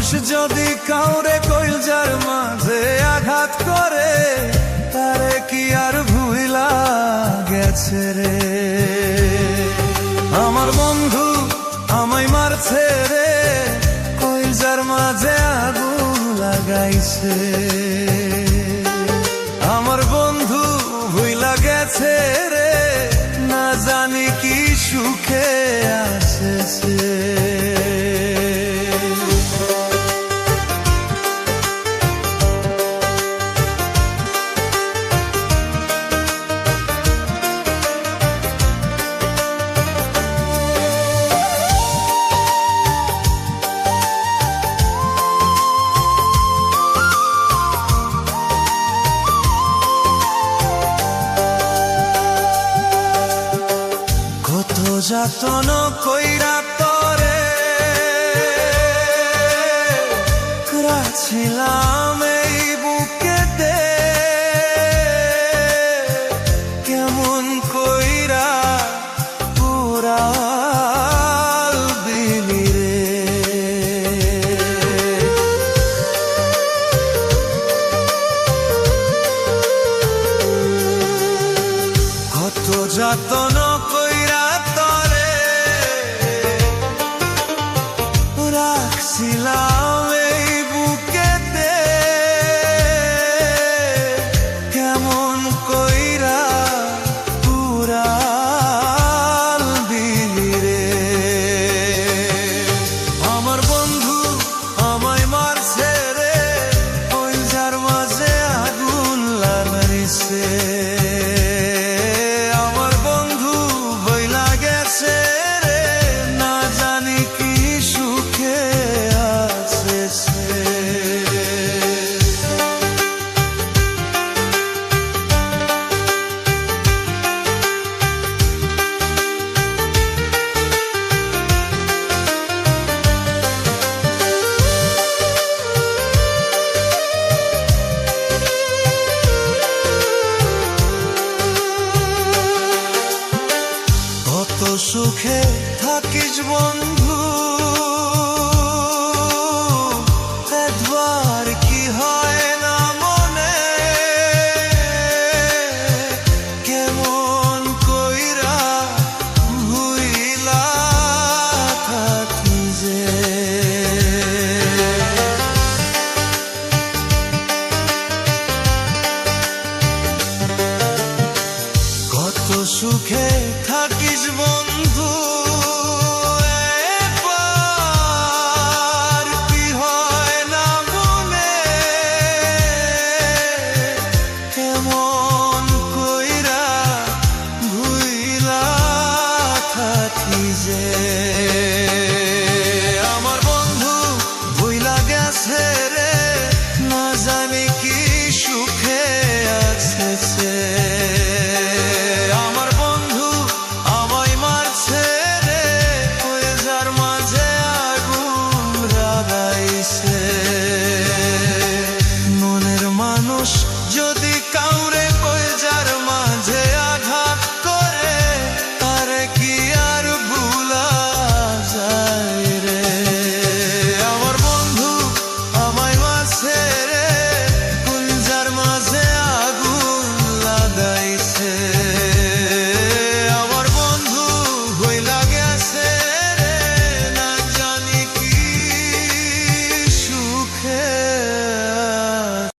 যদি কাউরে কইলজার মাঝে আঘাত করে, তারে কি আর ভুইলা গেছে রে? আমার বন্ধু আমায় মারছে রে, কইলজার মাঝে আগুন লাগাইছে। আমার বন্ধু ভুইলা গেছে রে, না জানি কি সুখে আছে সে। যাতন কইরা তরে রাখছিলাম এই বুকেতে, কেমন কইরা পুরাল দিলি রে। কত যাতন কইরা রাখছিলাম এই বুকেতে, কেমন কইরা পুরাল দিলি রে। আমার বন্ধু আমায় মারছে রে, ওই যার মাঝে আগুন লাগাইছে। আমার বন্ধু বইলা গেছে রে, না জানি কি সুখে আছে সে। কত সুখে থাকিস বন্ধু, একবার কি হয় না মনে, কেমন কইরা ভুইলা থাকি যে। কত সুখে থাকিস বন্ধু, একবার কি হয় না মনে, কেমন কইরা ভুইলা থাকি যে।